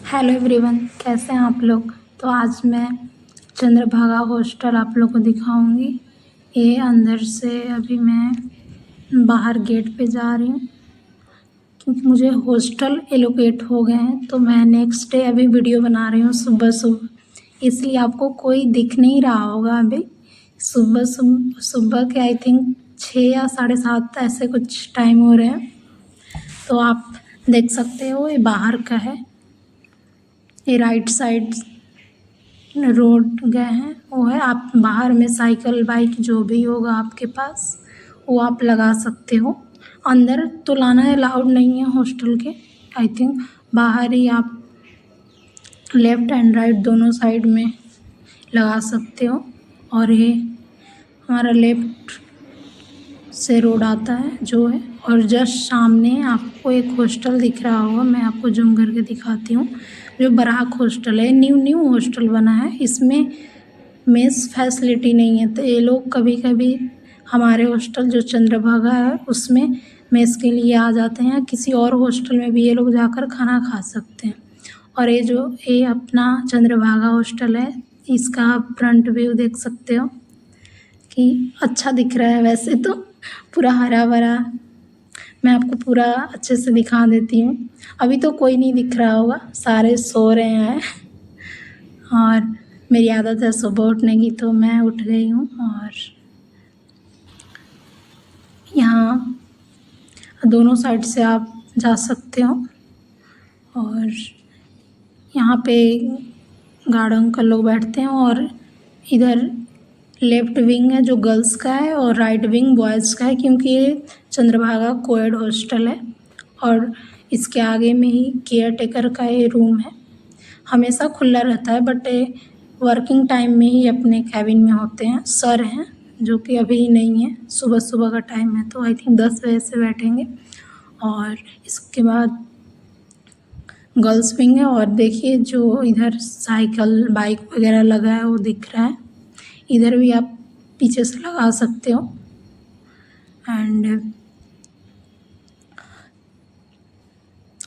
Hello everyone, कैसे हैं आप लोग। तो आज मैं चंद्रभागा हॉस्टल आप लोग को दिखाऊंगी। ये अंदर से अभी मैं बाहर गेट पे जा रही हूँ क्योंकि मुझे हॉस्टल एलोकेट हो गए हैं। तो मैं नेक्स्ट डे अभी वीडियो बना रही हूँ सुबह सुबह, इसलिए आपको कोई दिख नहीं रहा होगा। अभी सुबह सुबह के आई थिंक 6 या 7:30 ऐसे कुछ टाइम हो रहे हैं। तो आप देख सकते हो ये बाहर का है। ये राइट साइड रोड गए हैं वो है। आप बाहर में साइकिल बाइक जो भी होगा आपके पास वो आप लगा सकते हो। अंदर तो लाना अलाउड नहीं है हॉस्टल के। आई थिंक बाहर ही आप लेफ़्ट एंड राइट दोनों साइड में लगा सकते हो। और ये हमारा लेफ़्ट से रोड आता है जो है, और जस्ट सामने आपको एक हॉस्टल दिख रहा होगा। मैं आपको जूम करके दिखाती हूँ। जो बराक हॉस्टल है, न्यू हॉस्टल बना है। इसमें मेस फैसिलिटी नहीं है, तो ये लोग कभी कभी हमारे हॉस्टल जो चंद्रभागा है उसमें मेस के लिए आ जाते हैं। किसी और हॉस्टल में भी ये लोग जाकर खाना खा सकते हैं। और ये अपना चंद्रभागा हॉस्टल है, इसका आप फ्रंट व्यू देख सकते हो कि अच्छा दिख रहा है। वैसे तो पूरा हरा भरा, मैं आपको पूरा अच्छे से दिखा देती हूँ। अभी तो कोई नहीं दिख रहा होगा, सारे सो रहे हैं। और मेरी आदत है सुबह उठने की, तो मैं उठ गई हूँ। और यहाँ दोनों साइड से आप जा सकते हो। और यहाँ पे गार्ड अंकल लोग बैठते हैं। और इधर लेफ्ट विंग है जो गर्ल्स का है, और राइट विंग बॉयज़ का है, क्योंकि ये चंद्रभागा कोएड हॉस्टल है। और इसके आगे में ही केयर टेकर का ये रूम है। हमेशा खुला रहता है, बट वर्किंग टाइम में ही अपने कैबिन में होते हैं। सर हैं जो कि अभी नहीं है, सुबह सुबह का टाइम है, तो आई थिंक 10 बजे से बैठेंगे। और इसके बाद गर्ल्स विंग है। और देखिए जो इधर साइकिल बाइक वगैरह लगा है वो दिख रहा है। इधर भी आप पीछे से लगा सकते हो। एंड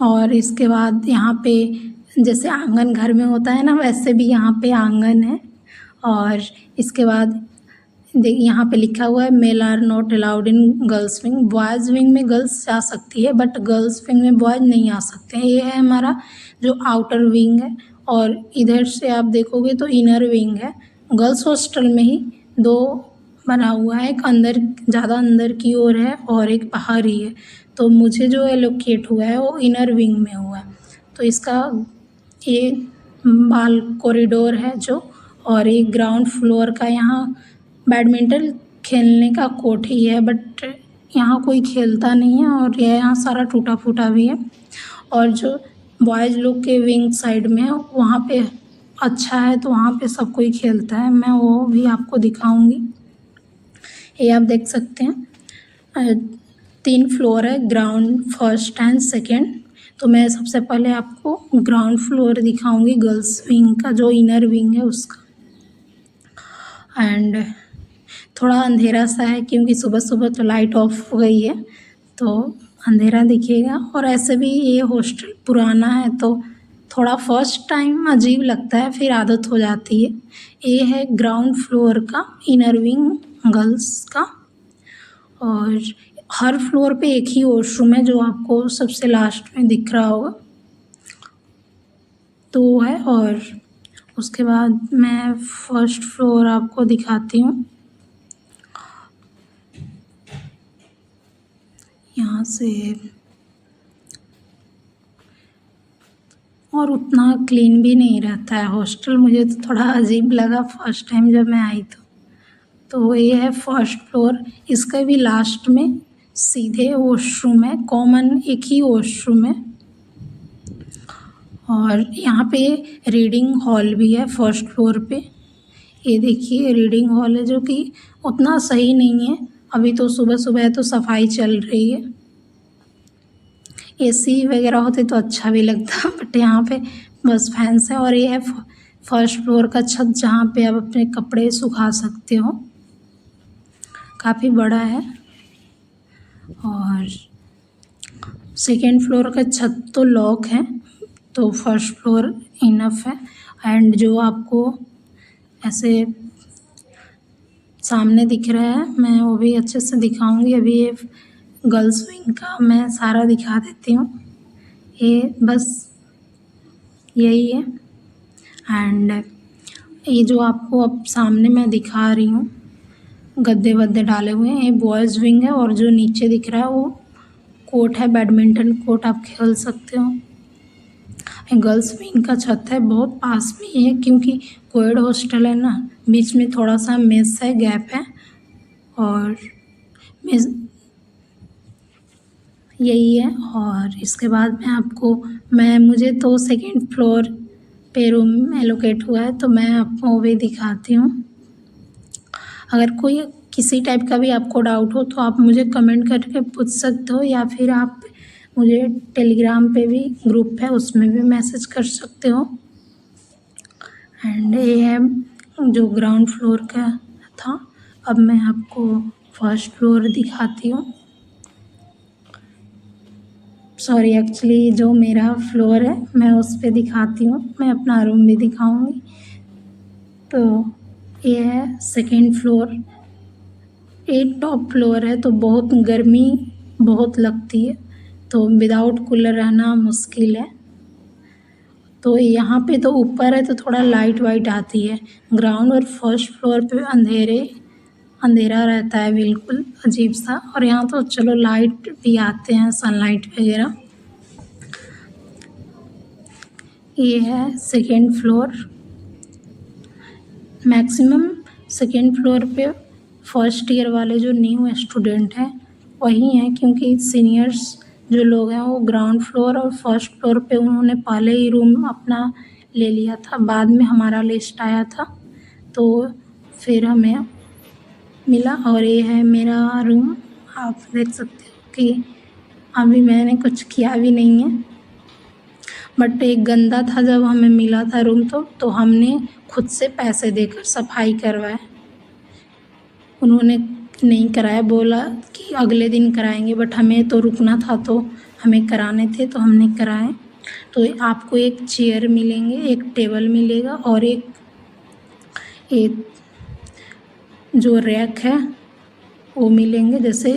और इसके बाद यहाँ पे जैसे आंगन घर में होता है ना, वैसे भी यहाँ पे आंगन है। और इसके बाद देखिए यहाँ पे लिखा हुआ है male are not allowed in girls wing. Boys wing में गर्ल्स जा सकती है, बट गर्ल्स विंग में बॉयज़ नहीं आ सकते हैं। ये है हमारा जो आउटर विंग है। और इधर से आप देखोगे तो इनर विंग है। गर्ल्स हॉस्टल में ही दो बना हुआ है, एक अंदर ज़्यादा अंदर की ओर है और एक बाहर ही है। तो मुझे जो एलोकेट हुआ है वो इनर विंग में हुआ है। तो इसका ये बाल कॉरिडोर है जो, और एक ग्राउंड फ्लोर का यहाँ बैडमिंटन खेलने का कोर्ट ही है, बट यहाँ कोई खेलता नहीं है। और यह यहाँ सारा टूटा फूटा भी है। और जो बॉयज़ लोग के विंग साइड में है वहाँ पे अच्छा है, तो वहाँ पे सब कोई खेलता है। मैं वो भी आपको दिखाऊंगी। ये आप देख सकते हैं 3 फ्लोर है, ग्राउंड, फर्स्ट एंड सेकेंड। तो मैं सबसे पहले आपको ग्राउंड फ्लोर दिखाऊंगी, गर्ल्स विंग का जो इनर विंग है उसका। एंड थोड़ा अंधेरा सा है क्योंकि सुबह सुबह तो लाइट ऑफ हो गई है, तो अंधेरा दिखेगा। और ऐसे भी ये हॉस्टल पुराना है, तो थोड़ा फर्स्ट टाइम अजीब लगता है, फिर आदत हो जाती है। ये है ग्राउंड फ्लोर का इनर विंग गर्ल्स का। और हर फ्लोर पे एक ही वॉशरूम है जो आपको सबसे लास्ट में दिख रहा होगा, तो वो है। और उसके बाद मैं फर्स्ट फ्लोर आपको दिखाती हूँ। यहाँ से और उतना क्लीन भी नहीं रहता है हॉस्टल, मुझे तो थोड़ा अजीब लगा फर्स्ट टाइम जब मैं आई। तो ये है फर्स्ट फ्लोर। इसका भी लास्ट में सीधे वॉशरूम है, कॉमन एक ही वॉशरूम है। और यहाँ पे रीडिंग हॉल भी है फर्स्ट फ्लोर पे। ये देखिए रीडिंग हॉल है जो कि उतना सही नहीं है, अभी तो सुबह सुबह है तो सफाई चल रही है। एसी वगैरह होते तो अच्छा भी लगता, बट यहाँ पे बस फैंस है। और ये है फर्स्ट फ्लोर का छत जहाँ पे आप अपने कपड़े सुखा सकते हो, काफ़ी बड़ा है। और सेकेंड फ्लोर का छत तो लॉक है, तो फर्स्ट फ्लोर इनफ है। एंड जो आपको ऐसे सामने दिख रहा है मैं वो भी अच्छे से दिखाऊंगी। अभी ये गर्ल्स विंग का मैं सारा दिखा देती हूँ। ये बस यही है। एंड ये जो आपको अब सामने मैं दिखा रही हूँ गद्दे वद्दे डाले हुए हैं, ये बॉयज़ विंग है। और जो नीचे दिख रहा है वो कोर्ट है, बैडमिंटन कोर्ट, आप खेल सकते हो। गर्ल्स विंग का छत है, बहुत पास में ही है क्योंकि कोएड हॉस्टल है ना, बीच में थोड़ा सा मेस है, गैप है। और मेस यही है। और इसके बाद मुझे तो सेकेंड फ्लोर पे रूम एलोकेट हुआ है, तो मैं आपको वो भी दिखाती हूँ। अगर कोई किसी टाइप का भी आपको डाउट हो तो आप मुझे कमेंट करके पूछ सकते हो, या फिर आप मुझे टेलीग्राम पे भी ग्रुप है उसमें भी मैसेज कर सकते हो। एंड ये है जो ग्राउंड फ्लोर का था। अब मैं आपको फर्स्ट फ्लोर दिखाती हूँ। सॉरी, एक्चुअली जो मेरा फ्लोर है मैं उस पे दिखाती हूँ, मैं अपना रूम भी दिखाऊंगी। तो ये है सेकेंड फ्लोर। एक टॉप फ्लोर है तो बहुत गर्मी बहुत लगती है, तो विदाउट कूलर रहना मुश्किल है। तो यहाँ पे तो ऊपर है तो थोड़ा लाइट वाइट आती है। ग्राउंड और फर्स्ट फ्लोर पे अंधेरा रहता है, बिल्कुल अजीब सा। और यहाँ तो चलो लाइट भी आते हैं, सनलाइट वगैरह। ये है second floor. Maximum second floor पे फर्स्ट ईयर वाले जो न्यू स्टूडेंट हैं वही हैं, क्योंकि सीनियर्स जो लोग हैं वो ग्राउंड फ्लोर और फर्स्ट फ्लोर पे उन्होंने पहले ही रूम अपना ले लिया था, बाद में हमारा लिस्ट आया था तो फिर हमें मिला। और ये है मेरा रूम, आप देख सकते हो कि अभी मैंने कुछ किया भी नहीं है, बट एक गंदा था जब हमें मिला था रूम तो हमने खुद से पैसे देकर सफाई करवाए। उन्होंने नहीं कराया, बोला कि अगले दिन कराएंगे, बट हमें तो रुकना था तो हमें कराने थे तो हमने कराए। तो आपको एक चेयर मिलेंगे, एक टेबल मिलेगा और एक जो रैक है वो मिलेंगे। जैसे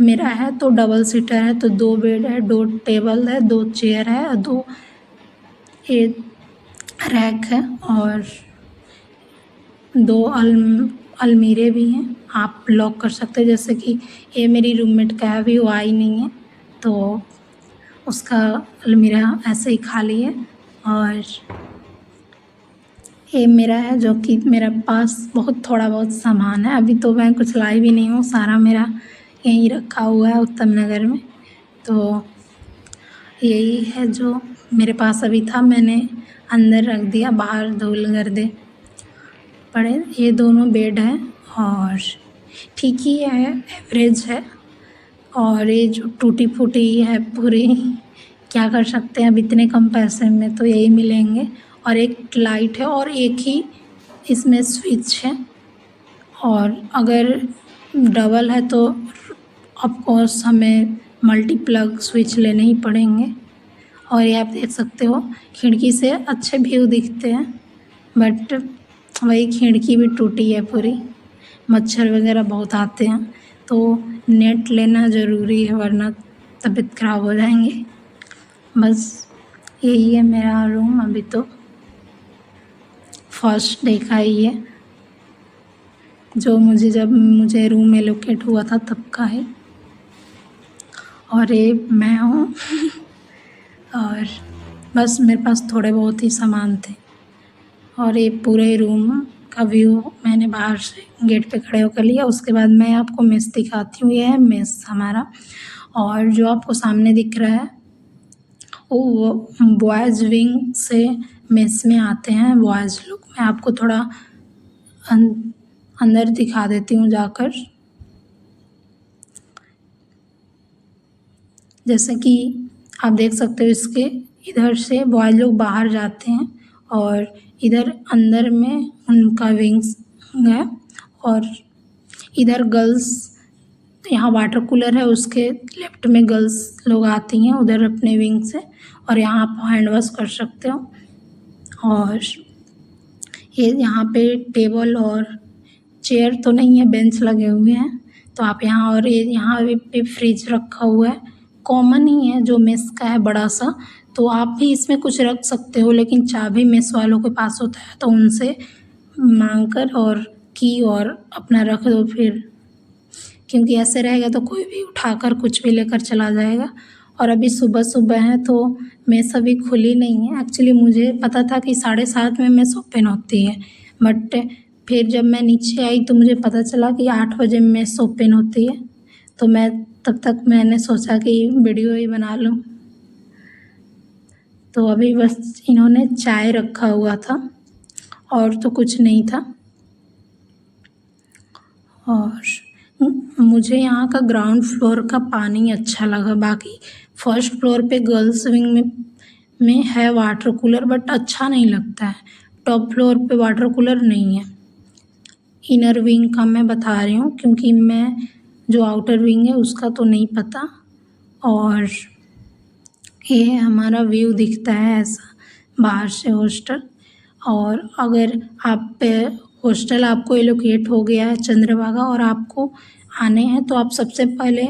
मेरा है तो डबल सीटर है तो 2 बेड है, 2 टेबल है, 2 चेयर है और 2 एक रैक है और 2 अलमीरे भी हैं, आप लॉक कर सकते हैं। जैसे कि ये मेरी रूममेट का है, अभी वो आई नहीं है तो उसका अलमीरा ऐसे ही खाली है। और ये मेरा है जो कि मेरे पास थोड़ा बहुत सामान है, अभी तो मैं कुछ लाई भी नहीं हूँ, सारा मेरा यहीं रखा हुआ है उत्तम नगर में। तो यही है जो मेरे पास अभी था, मैंने अंदर रख दिया, बाहर धूल गर्दे पड़े। ये दोनों बेड हैं और ठीक ही है, एवरेज है। और ये जो टूटी फूटी है पूरी, क्या कर सकते हैं, अब इतने कम पैसे में तो यही मिलेंगे। और एक लाइट है और एक ही इसमें स्विच है। और अगर डबल है तो ऑफकोर्स हमें मल्टी प्लग स्विच लेने ही पड़ेंगे। और ये आप देख सकते हो खिड़की से अच्छे व्यू दिखते हैं, बट वही खिड़की भी टूटी है पूरी, मच्छर वगैरह बहुत आते हैं तो नेट लेना ज़रूरी है वरना तबीयत ख़राब हो जाएंगे। बस यही है मेरा रूम, अभी तो फर्स्ट डे का ही है, जो जब मुझे रूम एलोकेट हुआ था तब का है। और ये मैं हूँ और बस मेरे पास थोड़े बहुत ही सामान थे। और ये पूरे रूम का व्यू मैंने बाहर से गेट पे खड़े होकर लिया। उसके बाद मैं आपको मेस दिखाती हूँ। ये है मेस हमारा, और जो आपको सामने दिख रहा है वो बॉयज़ विंग से मेस में आते हैं बॉयज़ लोग। मैं आपको थोड़ा अंदर दिखा देती हूँ जाकर। जैसे कि आप देख सकते हो इसके इधर से बॉयज़ लोग बाहर जाते हैं और इधर अंदर में उनका विंग्स है। और इधर गर्ल्स, यहाँ वाटर कूलर है उसके लेफ्ट में गर्ल्स लोग आती हैं उधर अपने विंग से। और यहाँ आप हैंड वॉश कर सकते हो। और ये यहाँ पे टेबल और चेयर तो नहीं है, बेंच लगे हुए हैं। तो आप यहाँ, और ये यहाँ पे फ्रिज रखा हुआ है, कॉमन ही है जो मेस का है, बड़ा सा। तो आप भी इसमें कुछ रख सकते हो, लेकिन चाबी मेस वालों के पास होता है, तो उनसे मांग कर और की और अपना रख दो फिर, क्योंकि ऐसे रहेगा तो कोई भी उठाकर कुछ भी लेकर चला जाएगा। और अभी सुबह सुबह है तो मेस अभी खुली नहीं है। एक्चुअली मुझे पता था कि 7:30 में मेस ओपन होती है, बट फिर जब मैं नीचे आई तो मुझे पता चला कि 8 बजे मेस ओपन होती है। तो मैं तब तक मैंने सोचा कि वीडियो ही बना लूँ। तो अभी बस इन्होंने चाय रखा हुआ था और तो कुछ नहीं था। और मुझे यहाँ का ग्राउंड फ्लोर का पानी अच्छा लगा। बाकी फर्स्ट फ्लोर पे गर्ल्स विंग में है वाटर कूलर, बट अच्छा नहीं लगता है। टॉप फ्लोर पे वाटर कूलर नहीं है। इनर विंग का मैं बता रही हूँ, क्योंकि मैं जो आउटर विंग है उसका तो नहीं पता। और ये हमारा व्यू दिखता है ऐसा बाहर से हॉस्टल। और अगर आप हॉस्टल आपको एलोकेट हो गया है चंद्रभागा और आपको आने हैं, तो आप सबसे पहले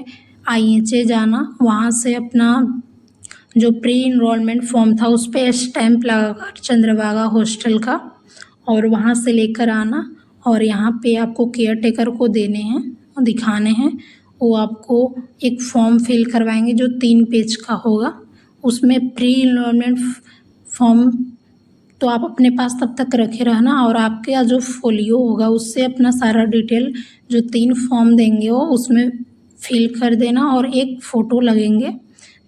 IHA जाना, वहाँ से अपना जो प्री इनरोलमेंट फॉर्म था उस पर स्टैंप लगाकर चंद्रभागा हॉस्टल का, और वहाँ से लेकर आना। और यहाँ पे आपको केयर टेकर को देने हैं, दिखाने हैं। वो आपको एक फॉर्म फिल करवाएंगे जो 3 पेज का होगा। उसमें प्री इनरोलमेंट फॉर्म तो आप अपने पास तब तक रखे रहना, और आपके जो फोलियो होगा उससे अपना सारा डिटेल जो 3 फॉर्म देंगे वो उसमें फिल कर देना। और एक फ़ोटो लगेंगे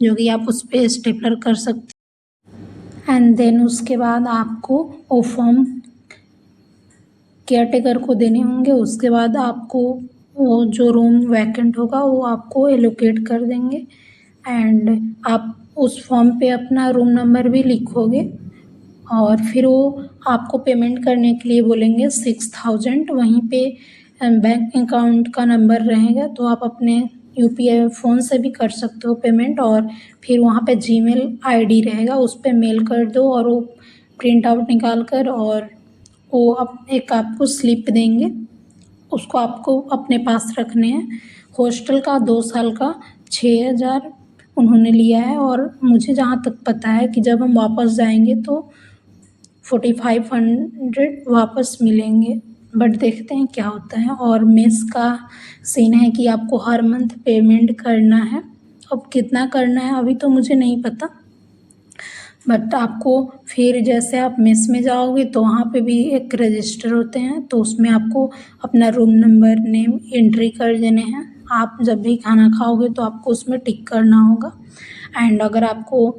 जो कि आप उस पर स्टेपलर कर सकते। एंड देन उसके बाद आपको वो फॉर्म केयर टेकर को देने होंगे। उसके बाद आपको वो जो रूम वैकेंट होगा वो आपको एलोकेट कर देंगे। एंड आप उस फॉर्म पे अपना रूम नंबर भी लिखोगे, और फिर वो आपको पेमेंट करने के लिए बोलेंगे 6000। वहीं पे बैंक अकाउंट का नंबर रहेगा, तो आप अपने UPI फ़ोन से भी कर सकते हो पेमेंट। और फिर वहाँ पे Gmail ID रहेगा, उस पर मेल कर दो, और वो प्रिंट आउट निकाल कर और वो एक आपको स्लिप देंगे, उसको आपको अपने पास रखने हैं। हॉस्टल का 2 साल का 6000 उन्होंने लिया है, और मुझे जहाँ तक पता है कि जब हम वापस जाएंगे तो 4500 वापस मिलेंगे, बट देखते हैं क्या होता है। और मेस का सीन है कि आपको हर मंथ पेमेंट करना है। अब कितना करना है अभी तो मुझे नहीं पता, बट आपको फिर जैसे आप मेस में जाओगे तो वहाँ पे भी एक रजिस्टर होते हैं, तो उसमें आपको अपना रूम नंबर, नेम एंट्री कर देने हैं। आप जब भी खाना खाओगे तो आपको उसमें टिक करना होगा। एंड अगर आपको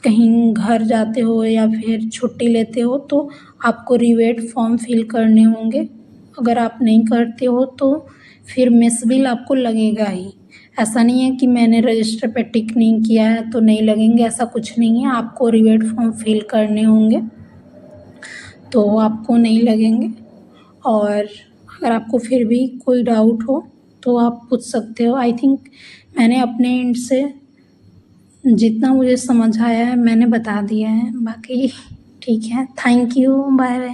कहीं घर जाते हो या फिर छुट्टी लेते हो तो आपको रिवेट फॉर्म फिल करने होंगे। अगर आप नहीं करते हो तो फिर मेस बिल आपको लगेगा ही। ऐसा नहीं है कि मैंने रजिस्टर पे टिक नहीं किया है तो नहीं लगेंगे, ऐसा कुछ नहीं है। आपको रिवेट फॉर्म फिल करने होंगे तो आपको नहीं लगेंगे। और अगर आपको फिर भी कोई डाउट हो तो आप पूछ सकते हो। आई थिंक मैंने अपने एंड से जितना मुझे समझ आया है मैंने बता दिया है। बाकी ठीक है, थैंक यू, बाय बाय।